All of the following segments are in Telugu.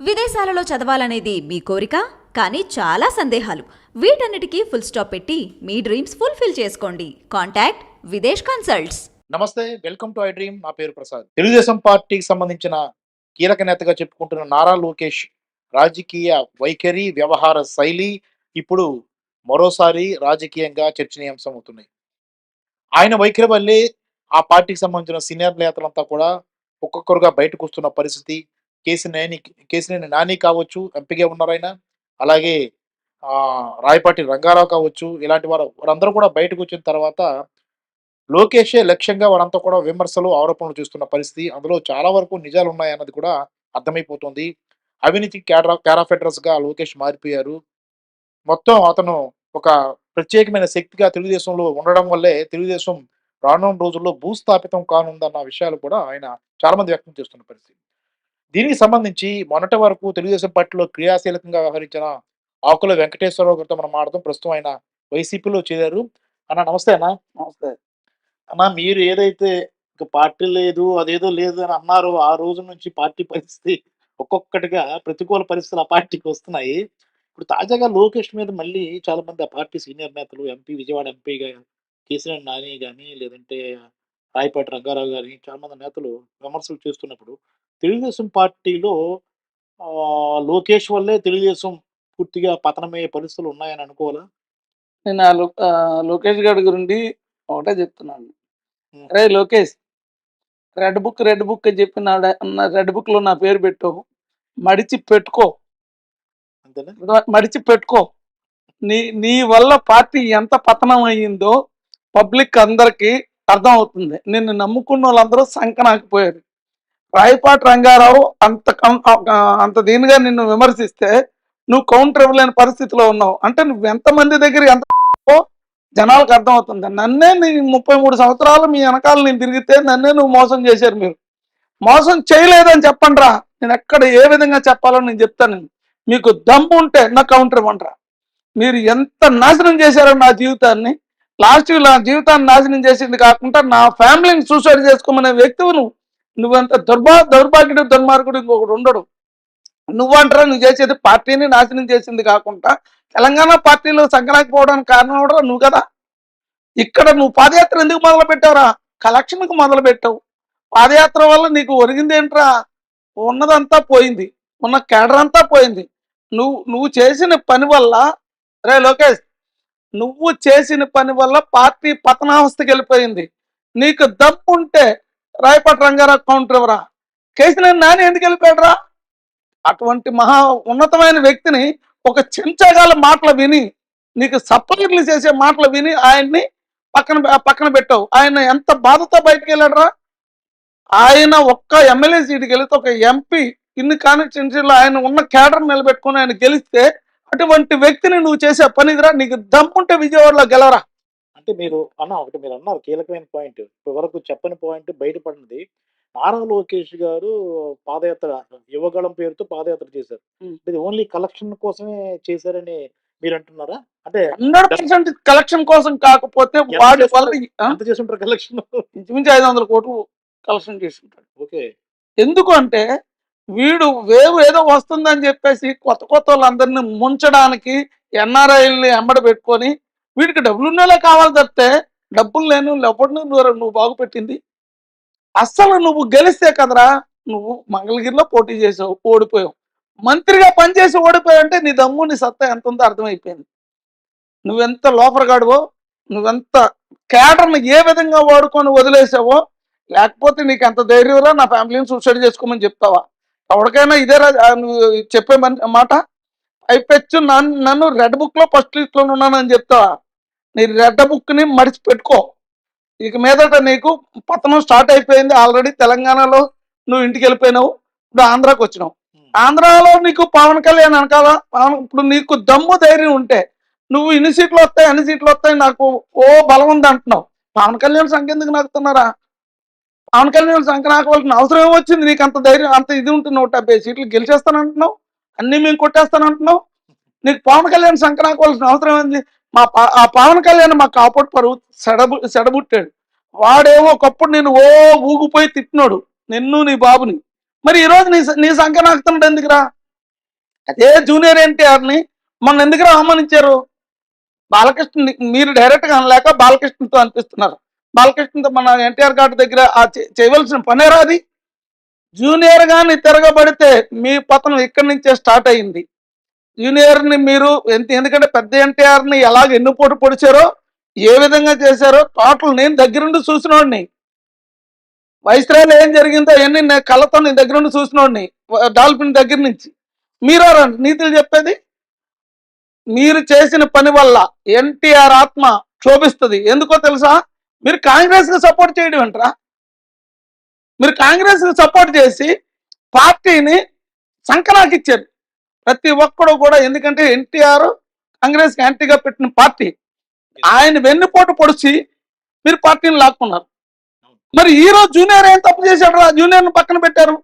విదేశాలలో చదవాలనేది మీ కోరిక, కానీ చాలా సందేహాలు. వీటన్నిటికీ ఫుల్ స్టాప్ పెట్టి మీ డ్రీమ్స్ ఫుల్ఫిల్ చేసుకోండి. Contact Videsh consults. నమస్తే, వెల్కమ్ టు ఐ డ్రీమ్. నా పేరు ప్రసాద్. తెలుగుదేశం పార్టీకి సంబంధించిన కీలక నేతగా చెప్పుకుంటున్న నారా లోకేష్ రాజకీయ వైఖరి, వ్యవహార శైలి ఇప్పుడు మరోసారి రాజకీయంగా చర్చనీయాంశం అవుతున్నాయి. ఆయన వైఖరి వల్లే ఆ పార్టీకి సంబంధించిన సీనియర్ నేతలంతా కూడా ఒక్కొక్కరుగా బయటకు వస్తున్న పరిస్థితి. కేసినేని నాని కావచ్చు, ఎంపీగా ఉన్నారు ఆయన. అలాగే రాయపాటి రంగారావు కావచ్చు, ఇలాంటి వారందరూ కూడా బయటకు వచ్చిన తర్వాత లోకేషే లక్ష్యంగా వారంతా కూడా విమర్శలు, ఆరోపణలు చేస్తున్న పరిస్థితి. అందులో చాలా వరకు నిజాలు ఉన్నాయన్నది కూడా అర్థమైపోతుంది. అవినీతి క్యార్ ఆఫ్ అడ్రస్ గా లోకేష్ మారిపోయారు. మొత్తం అతను ఒక ప్రత్యేకమైన శక్తిగా తెలుగుదేశంలో ఉండడం వల్లే తెలుగుదేశం రానున్న రోజుల్లో భూస్థాపితం కానుందన్న విషయాలు కూడా ఆయన చాలా మంది వ్యక్తం చేస్తున్న పరిస్థితి. దీనికి సంబంధించి మొన్నటి వరకు తెలుగుదేశం పార్టీలో క్రియాశీలకంగా వ్యవహరించిన ఆకుల వెంకటేశ్వరరావు గారితో మనం మాట్లాడదాం. ప్రస్తుతం ఆయన వైసీపీలో చేరారు. అన్న నమస్తే అన్న. నమస్తే. అన్న, మీరు ఏదైతే ఇక పార్టీ లేదు, అదేదో లేదు అని అన్నారో, ఆ రోజు నుంచి పార్టీ పరిస్థితి ఒక్కొక్కటిగా ప్రతికూల పరిస్థితులు ఆ పార్టీకి వస్తున్నాయి. ఇప్పుడు తాజాగా లోకేష్ మీద మళ్ళీ చాలా మంది ఆ పార్టీ సీనియర్ నేతలు, విజయవాడ ఎంపీగా కేసీఆర్ నాని కానీ, లేదంటే రాయపాటి రంగారావు గారి చాలా మంది నేతలు విమర్శలు చేస్తున్నప్పుడు తెలుగుదేశం పార్టీలో లోకేష్ వల్లే తెలుగుదేశం పూర్తిగా పతనమయ్యే పరిస్థితులు ఉన్నాయని అనుకోవాలా? నేను లోకేష్ గారి గురించి ఒకటే చెప్తున్నాను. అరే లోకేష్, రెడ్ బుక్ అని చెప్పి రెడ్ బుక్ లో నా పేరు పెట్టు, మడిచి పెట్టుకో, అంతేనా? మడిచి పెట్టుకో. నీ వల్ల పార్టీ ఎంత పతనం అయ్యిందో పబ్లిక్ అందరికి అర్థం అవుతుంది. నిన్ను నమ్ముకున్న వాళ్ళందరూ సంకనాకపోయారు. రాయపాటి రంగారావు అంత దీనిగా నిన్ను విమర్శిస్తే నువ్వు కౌంటర్ ఇవ్వలేని పరిస్థితిలో ఉన్నావు. అంటే నువ్వు ఎంతమంది దగ్గర ఎంత జనాలకు అర్థం అవుతుంది. నన్నే నీ 33 సంవత్సరాలు మీ వెనకాల నేను తిరిగితే నన్నే నువ్వు మోసం చేశారు. మీరు మోసం చేయలేదని చెప్పండి రా, నేను ఎక్కడ ఏ విధంగా చెప్పాలో నేను చెప్తాను. మీకు దమ్ము ఉంటే నా కౌంటర్ ఇవ్వండిరా. మీరు ఎంత నాశనం చేశారో నా జీవితాన్ని, నా జీవితాన్ని నాశనం చేసింది కాకుండా నా ఫ్యామిలీని సూసైడ్ చేసుకోమనే వ్యక్తివి నువ్వెంత దౌర్భాగ్యుడు, దుర్మార్గుడు ఇంకొకటి ఉండడు. నువ్వంటారా నువ్వు చేసేది పార్టీని నాశనం చేసింది కాకుండా తెలంగాణ పార్టీలో సంకనాకపోవడానికి కారణం కూడా నువ్వు కదా. ఇక్కడ నువ్వు పాదయాత్ర ఎందుకు మొదలు పెట్టావురా? కలెక్షన్కు మొదలు పెట్టావు. పాదయాత్ర వల్ల నీకు ఒరిగింది ఏంట్రా? ఉన్నదంతా పోయింది, ఉన్న కేడర్ అంతా పోయింది. నువ్వు చేసిన పని వల్ల, రే లోకేష్, నువ్వు చేసిన పని వల్ల పార్టీ పతనావస్థకి వెళ్ళిపోయింది. నీకు దమ్ము ఉంటే రాయపాటి రంగారావు కౌంటర్ ఇవ్వరా. కేసీఆర్ నాని ఎందుకు వెళ్ళిపోయాడురా? అటువంటి మహా ఉన్నతమైన వ్యక్తిని ఒక చెంచగాల మాటలు విని, నీకు సప్లైర్లు చేసే మాటలు విని ఆయన్ని పక్కన పెట్టావు. ఆయన ఎంత బాధతో బయటకు వెళ్ళాడరా? ఆయన ఒక్క ఎమ్మెల్యే సీటుకి వెళితే ఒక ఎంపీ ఇన్ని కాన్స్టిట్యున్సీలో ఆయన ఉన్న కేడర్ నిలబెట్టుకుని ఆయన గెలిస్తే అటువంటి వ్యక్తిని నువ్వు చేసే పనిదిరా. నీకు దమ్ముంటే విజయవాడలో గెలవరా. అంటే మీరు అన్నారు కీలకమైన పాయింట్, ఇప్పటి వరకు చెప్పని పాయింట్ బయటపడినది. నారా లోకేష్ గారు పాదయాత్ర యువగళం పేరుతో పాదయాత్ర చేశారు. ఇది ఓన్లీ కలెక్షన్ కోసమే చేశారని మీరు అంటున్నారా? అంటే 100% కలెక్షన్ కోసం కాకపోతే వాడి వల్ల ఎంత చేస్తుంటారు కలెక్షన్? ఇంచుమించు 500 కోట్లు కలెక్షన్ చేస్తుంటాడు. ఓకే. ఎందుకు అంటే వీడు వేవ్ ఏదో వస్తుందని చెప్పేసి కొత్త వాళ్ళందరినీ ముంచడానికి ఎన్ఆర్ఐల్ని ఎంబడ పెట్టుకొని వీడికి డబ్బులు ఉన్నోళ్ళే కావాలి తప్పితే డబ్బులు లేని ఎవరిని నువ్వు బాగుపెట్టింది. అస్సలు నువ్వు గెలిస్తే కదరా, నువ్వు మంగళగిరిలో పోటీ చేసావు, ఓడిపోయావు. మంత్రిగా పనిచేసి ఓడిపోయావంటే నీ దమ్ము, నీ సత్తా ఎంత ఉందో అర్థమైపోయింది. నువ్వెంత లోపరగాడువో, నువ్వెంత కేడర్ని ఏ విధంగా వాడుకొని వదిలేసావో. లేకపోతే నీకు ఎంత ధైర్యంరా నా ఫ్యామిలీని సూసైడ్ చేసుకోమని చెప్తావా? ఎవరికైనా ఇదే నువ్వు చెప్పే మాట? అయిపెచ్చు నన్ను రెడ్ బుక్ లో ఫస్ట్ లిస్ట్ లో ఉన్నానని చెప్తావా? నీ రెడ్ బుక్ ని మడిచి పెట్టుకో. ఇక మీదట నీకు పతనం స్టార్ట్ అయిపోయింది. ఆల్రెడీ తెలంగాణలో నువ్వు ఇంటికి వెళ్ళిపోయినావు, ఇప్పుడు ఆంధ్రాకి వచ్చినావు. ఆంధ్రాలో నీకు పవన్ కళ్యాణ్ అనకాల. ఇప్పుడు నీకు దమ్ము ధైర్యం ఉంటే నువ్వు ఇన్ని సీట్లు వస్తాయి, అన్ని సీట్లు వస్తాయి, నాకు బలం ఉంది అంటున్నావు. పవన్ కళ్యాణ్ సంఖ్య ఎందుకు నాకుతున్నారా? పవన్ కళ్యాణ్ సంఖ్య నాకవలసిన అవసరం ఏమొచ్చింది? నీకు అంత ధైర్యం, అంత ఇది ఉంటుంది. 170 సీట్లు గెలిచేస్తానంటున్నావు, అన్ని మేము కొట్టేస్తానంటున్నావు. నీకు పవన్ కళ్యాణ్ సంఖ్య నాకవలసిన అవసరం ఏంది? ఆ పవన్ కళ్యాణ్ మా కాపాడు పరువు సెడబుట్టాడు. వాడేమో ఒకప్పుడు నేను ఊగిపోయి తిట్టినాడు, నిన్ను నీ బాబుని. మరి ఈ రోజు నీ సంఖ్య నాకుతున్నాడు ఎందుకురా? అదే జూనియర్ ఎన్టీఆర్ని మొన్న ఎందుకురా అవమానించారు? బాలకృష్ణ మీరు డైరెక్ట్ గా అనలేక బాలకృష్ణతో అనిపిస్తున్నారు. బాలకృష్ణతో మన ఎన్టీఆర్ గారి దగ్గర చేయవలసిన పనేరా అది? జూనియర్ గాని తిరగబడితే మీ పతనం ఇక్కడి నుంచే స్టార్ట్ అయింది. జూనియర్ ని మీరు ఎందుకంటే పెద్ద ఎన్టీఆర్ ని ఎలాగ ఎన్నుపోటు పొడిచారో, ఏ విధంగా చేశారో టోటల్ నేను దగ్గరుండి చూసినోడిని. వైస్రాయల్ ఏం జరిగిందో అవన్నీ నేను కళ్ళతో నేను దగ్గరుండి చూసినోడిని, డాల్ఫిన్ దగ్గర నుంచి. మీరెవరా నీతులు చెప్పేది? మీరు చేసిన పని వల్ల ఎన్టీఆర్ ఆత్మ క్షోభిస్తుంది. ఎందుకో తెలుసా? మీరు కాంగ్రెస్ కి సపోర్ట్ చేయడం అంటారా? మీరు కాంగ్రెస్ కి సపోర్ట్ చేసి పార్టీని సంకనాకిచ్చారు ప్రతి ఒక్కడు కూడా. ఎందుకంటే ఎన్టీఆర్ కాంగ్రెస్ కి యాంటీగా పెట్టిన పార్టీ. ఆయన వెన్నుపోటు పొడిచి మీరు పార్టీని లాక్కున్నారు. మరి ఈ రోజు జూనియర్ ఏం తప్పు చేశాడు రా? జూనియర్ ను పక్కన పెట్టారు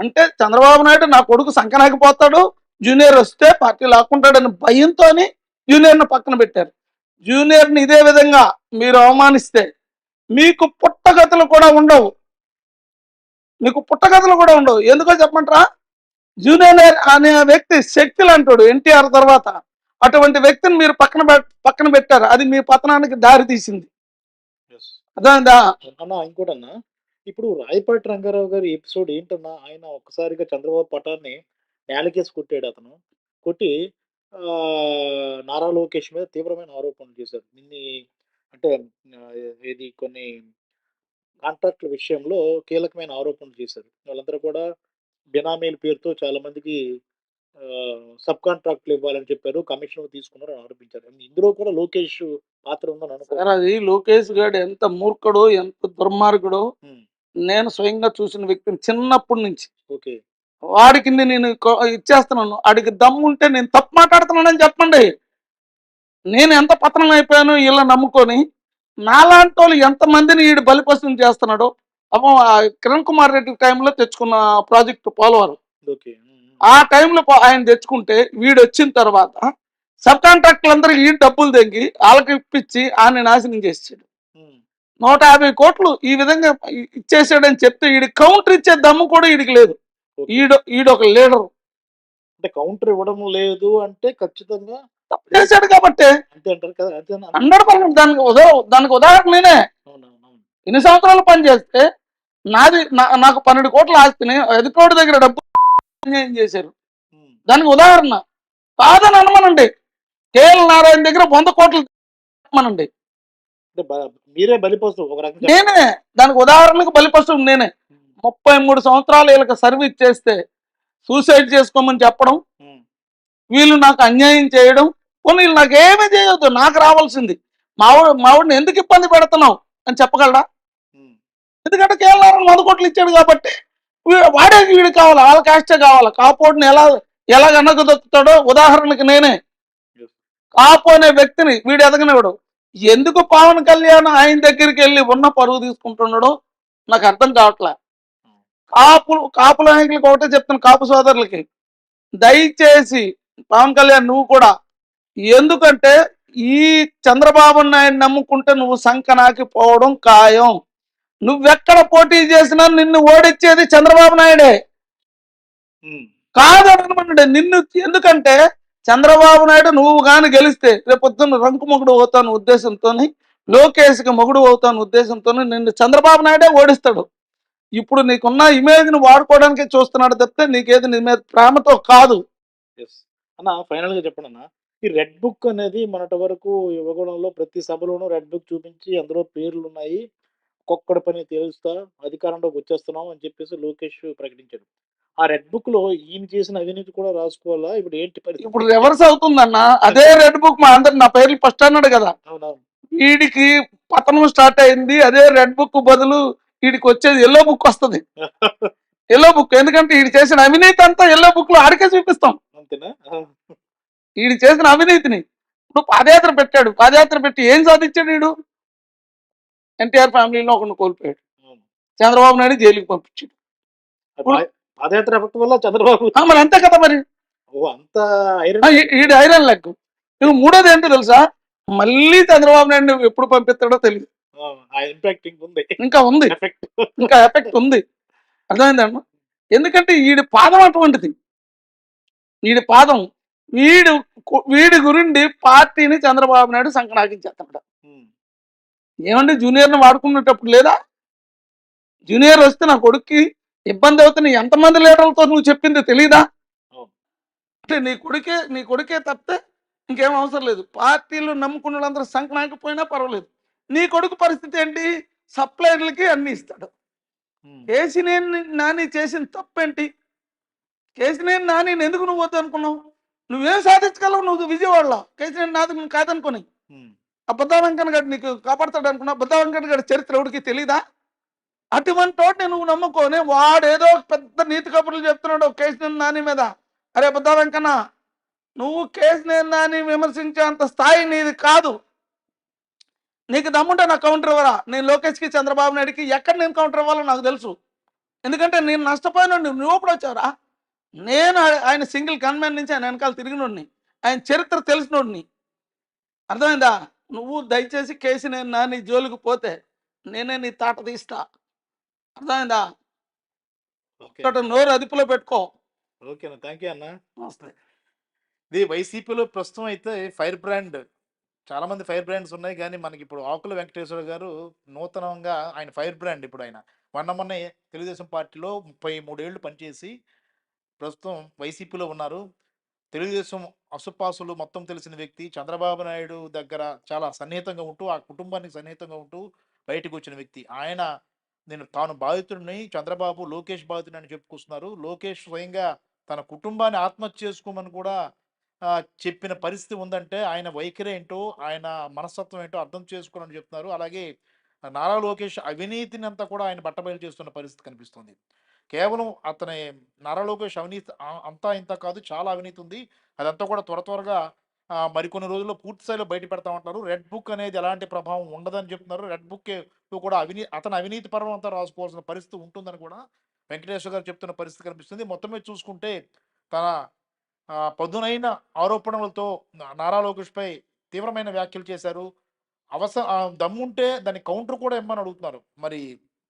అంటే చంద్రబాబు నాయుడు నా కొడుకు సంకనాకిపోతాడు, జూనియర్ వస్తే పార్టీ లాక్కుంటాడని భయంతో జూనియర్ ను పక్కన పెట్టారు. జూనియర్ ని ఇదే విధంగా మీరు అవమానిస్తే మీకు పుట్టగతులు కూడా ఉండవు. ఎందుకో చెప్పమంటారా? జూనియర్ అనే వ్యక్తి శక్తి లాంటోడు ఎన్టీఆర్ తర్వాత. అటువంటి వ్యక్తిని మీరు పక్కన పెట్టారు. అది మీ పతనానికి దారి తీసింది. అర్థమైందా? అన్న ఇంకోటన్నా, ఇప్పుడు రాయపాటి రంగారావు గారి ఎపిసోడ్ ఏంటన్నా, ఆయన ఒక్కసారిగా చంద్రబాబు పటాన్ని నేలకేసి కొట్టాడు. అతను కొట్టి నారా లోకేష్ మీద తీవ్రమైన ఆరోపణలు చేశారు. అంటే ఇది కొన్ని కాంట్రాక్ట్ల విషయంలో కీలకమైన ఆరోపణలు చేశారు. వాళ్ళందరూ కూడా బినామీల పేరుతో చాలా మందికి సబ్ కాంట్రాక్ట్లు ఇవ్వాలని చెప్పారు, కమిషన్ తీసుకున్నారు అని ఆరోపించారు. ఇందులో కూడా లోకేష్ పాత్ర ఉందని అనుకుంటున్నారు. అది లోకేష్ గారు ఎంత మూర్ఖుడో, ఎంత దుర్మార్గుడో నేను స్వయంగా చూసిన వ్యక్తిని చిన్నప్పటి నుంచి. ఓకే, వాడికి నేను ఇచ్చేస్తున్నాను. వాడికి దమ్ము ఉంటే నేను తప్పు మాట్లాడుతున్నానని చెప్పండి. నేను ఎంత పతనం అయిపోయాను వీళ్ళ నమ్ముకొని. నాలాంటి వాళ్ళు ఎంతమందిని వీడు బలిపశం చేస్తున్నాడో. అప్పుడు కిరణ్ కుమార్ రెడ్డి టైంలో తెచ్చుకున్న ప్రాజెక్టు పోలవరం. ఓకే, ఆ టైంలో ఆయన తెచ్చుకుంటే వీడు వచ్చిన తర్వాత సబ్ కాంట్రాక్టర్లందరికీ ఈ డబ్బులు తెంగి వాళ్ళకి ఇప్పించి ఆయన నాశనం చేసాడు. 150 కోట్లు ఈ విధంగా ఇచ్చేసాడని చెప్తే వీడి కౌంటర్ ఇచ్చే దమ్ము కూడా వీడికి లేదు. ఈడొక లీడర్. అంటే కౌంటర్ ఇవ్వడం లేదు అంటే ఖచ్చితంగా తప్పు చేశాడు కాబట్టి అంతే అంటారు కదా. 100% దానికి ఉదాహరణ నేనే. ఇన్ని సంవత్సరాలు పనిచేస్తే నాకు 12 కోట్ల ఆస్తిని ఎదుకోటి దగ్గర డబ్బు అన్యాయం చేశారు. దానికి ఉదాహరణ కాదని అనమనండి. కేఎల్ నారాయణ దగ్గర 100 కోట్లు అనమనండి. మీరే బలిపశు ఒక రకంగా. నేనే దానికి ఉదాహరణకు బలిపశువు నేనే. 33 సంవత్సరాలు వీళ్ళకి సర్వీస్ చేస్తే సూసైడ్ చేసుకోమని చెప్పడం, వీళ్ళు నాకు అన్యాయం చేయడం. పోనీ వీళ్ళు నాకు ఏమీ చేయొద్దు, నాకు రావాల్సింది. మావిడిని ఎందుకు ఇబ్బంది పెడుతున్నావు అని చెప్పగలరా? ఎందుకంటే కేఎల్ నారాయణ 100 కోట్లు ఇచ్చాడు కాబట్టి వాడే వీడు కావాలి, వాళ్ళ కాస్టే కావాలి. కాపోడిని ఎలా వెనకదొక్కుతాడో ఉదాహరణకి నేనే. కాపు అనే వ్యక్తిని వీడు ఎదగనివాడు. ఎందుకు పవన్ కళ్యాణ్ ఆయన దగ్గరికి వెళ్ళి ఉన్న పరువు తీసుకుంటున్నాడో నాకు అర్థం కావట్లే. కాపు నాయకులకి ఒకటే చెప్తాను, కాపు సోదరులకి, దయచేసి పవన్ కళ్యాణ్ నువ్వు కూడా, ఎందుకంటే ఈ చంద్రబాబు నాయుడు నమ్ముకుంటే నువ్వు సంకనాకి పోవడం ఖాయం. నువ్వెక్కడ పోటీ చేసినా నిన్ను ఓడించేది చంద్రబాబు నాయుడే కాదనమండి నిన్ను. ఎందుకంటే చంద్రబాబు నాయుడు నువ్వు కానీ గెలిస్తే రేపొద్దున్న రంకు మొగుడు అవుతాను ఉద్దేశంతో, లోకేష్కి మొగుడు అవుతాను ఉద్దేశంతో నిన్ను చంద్రబాబు నాయుడే ఓడిస్తాడు. ఇప్పుడు నీకున్న ఇమేజ్ ను వాడుకోవడానికే చూస్తున్నాడు తప్పితే నీకేది నీ మీద ప్రేమతో కాదు. అన్న ఫైనల్ గా చెప్పండి అన్న, ఈ రెడ్ బుక్ అనేది మొన్నటి వరకు ఇవ్వడంలో ప్రతి సభలోనూ రెడ్ బుక్ చూపించి అందులో పేర్లు ఉన్నాయి, ఒక్కొక్కడి పని తేలుస్తా అధికారంలోకి వచ్చేస్తున్నాం అని చెప్పేసి లోకేష్ ప్రకటించాడు. ఆ రెడ్ బుక్ లో ఈయన చేసిన అవినీతి కూడా రాసుకోవాలా? ఇప్పుడు ఏంటి పరిస్థితి? ఇప్పుడు రివర్స్ అవుతుందన్న. అదే రెడ్ బుక్ మా అందరు నా పేర్లు ఫస్ట్ అన్నాడు కదా, వీడికి పతనం స్టార్ట్ అయింది. అదే రెడ్ బుక్ బదులు వీడికి వచ్చేది ఎల్లో బుక్ వస్తుంది. ఎల్లో బుక్ ఎందుకంటే వీడు చేసిన అవినీతి అంతా ఎల్లో బుక్ లో ఆడికే చూపిస్తాం. అంతేనా? వీడు చేసిన అవినీతిని. ఇప్పుడు పాదయాత్ర పెట్టాడు, పాదయాత్ర పెట్టి ఏం సాధించాడు వీడు? ఎన్టీఆర్ ఫ్యామిలీలో ఒకరిని కోల్పోయాడు, చంద్రబాబు నాయుడు జైలుకి పంపించాడు. పాదయాత్ర వల్ల చంద్రబాబు మరి అంతే కదా మరి. అంత ఈడు ఐరన్ లెగ్. నువ్వు మూడోది ఏంటో తెలుసా? మళ్ళీ చంద్రబాబు నాయుడు ఎప్పుడు పంపిస్తాడో తెలియదు. ఇంకా ఉంది, ఇంకా ఎఫెక్ట్ ఉంది. అర్థమైందమ్మా? ఎందుకంటే వీడి పాదం అటువంటిది. వీడి పాదం వీడి గురించి పార్టీని చంద్రబాబు నాయుడు సంకనాకించేస్తున్నాడు. ఉమ్, ఏమండి జూనియర్ని వాడుకునేటప్పుడు లేదా? జూనియర్ వస్తే నా కొడుక్కి ఇబ్బంది అవుతుంది ఎంతమంది లీడర్లతో నువ్వు చెప్పింది తెలీదా? అవును. అంటే నీ కొడుకే తప్పితే ఇంకేం అవసరం లేదు. పార్టీలు నమ్ముకున్న వాళ్ళందరూ సంకనాకపోయినా పర్వాలేదు. నీ కొడుకు పరిస్థితి ఏంటి? సప్లైర్లకి అన్ని ఇస్తాడు. ఉమ్, కేసినేని నాని చేసిన తప్పేంటి? కేసినేని నానిని ఎందుకు నువ్వు వద్దు అనుకున్నావు? నువ్వేం సాధించగలవు నువ్వు విజయవాడలో కేసినేని నాని కాదనుకొని? ఉమ్, ఆ బుద్ధా వెంకన్న గారు నీకు కాపాడతాడు అనుకున్నా? బుద్ధా వెంకన్న గారి చరిత్ర ఎవరికి తెలీదా? అటువంటి వాటిని నువ్వు నమ్ముకొని వాడేదో పెద్ద నీతి కబుర్లు చెప్తున్నాడు కేసినేని నాని మీద. అరే బుద్ధా వెంకన్న, నువ్వు కేసినేని నాని విమర్శించే అంత స్థాయి నీది కాదు. నీకు దమ్ముంటే నాకు కౌంటర్ ఇవ్వరా? నేను లోకేష్కి చంద్రబాబు నాయుడికి ఎక్కడ నేను కౌంటర్ ఇవ్వాలో నాకు తెలుసు. ఎందుకంటే నేను నష్టపోయిన నువ్వు ఎప్పుడు వచ్చావురా? నేను ఆయన సింగిల్ గన్మ్యాన్ నుంచి ఆయన వెనకాల తిరిగినోడిని, ఆయన చరిత్ర తెలిసినోడిని. అర్థమైందా? నువ్వు దయచేసి కేసినేని నాని జోలికి పోతే నేనే నీ తాట తీస్తా. అర్థమైందా? ఓకే ఇక్కడ నోరు అదుపులో పెట్టుకో. ఓకేనా, థ్యాంక్ యూ అన్న. నమస్తే. ఇది వైసీపీలో ప్రస్తుతం అయితే ఫైర్ బ్రాండ్, చాలా మంది ఫైర్ బ్రాండ్స్ ఉన్నాయి, కానీ మనకి ఇప్పుడు ఆకుల వెంకటేశ్వర గారు నూతనంగా ఆయన ఫైర్ బ్రాండ్. ఇప్పుడు ఆయన మొన్నే తెలుగుదేశం పార్టీలో 33 ఏళ్ళు పనిచేసి ప్రస్తుతం వైసీపీలో ఉన్నారు. తెలుగుదేశం అసుపాసులు మొత్తం తెలిసిన వ్యక్తి. చంద్రబాబు నాయుడు దగ్గర చాలా సన్నిహితంగా ఉంటూ, ఆ కుటుంబానికి సన్నిహితంగా ఉంటూ బయటకు వచ్చిన వ్యక్తి ఆయన. తాను బాధితుడిని, చంద్రబాబు లోకేష్ బాధితుడిని అని చెప్పుకొస్తున్నారు. లోకేష్ స్వయంగా తన కుటుంబాన్ని ఆత్మహత్య చేసుకోమని కూడా చెప్పిన పరిస్థితి ఉందంటే ఆయన వైఖరి ఏంటో, ఆయన మనస్తత్వం ఏంటో అర్థం చేసుకోవాలని చెప్తున్నారు. అలాగే నారా లోకేష్ అవినీతిని అంతా కూడా ఆయన బట్టబయలు చేస్తున్న పరిస్థితి కనిపిస్తుంది. కేవలం అతని నారా లోకేష్ అవినీతి అంతా ఇంత కాదు, చాలా అవినీతి ఉంది. అదంతా కూడా త్వరగా మరికొన్ని రోజుల్లో పూర్తి స్థాయిలో బయట పెడతామంటారు. రెడ్ బుక్ అనేది ఎలాంటి ప్రభావం ఉండదని చెప్తున్నారు. రెడ్ బుక్ కూడా అతని అవినీతి పర్వం అంతా రాసుకోవాల్సిన పరిస్థితి ఉంటుందని కూడా వెంకటేశ్వర గారు చెప్తున్న పరిస్థితి కనిపిస్తుంది. మొత్తం మీద చూసుకుంటే తన పదునైన ఆరోపణలతో నారా లోకేష్పై తీవ్రమైన వ్యాఖ్యలు చేశారు. దమ్ముంటే దాన్ని కౌంటర్ కూడా ఇమ్మని అడుగుతున్నారు. మరి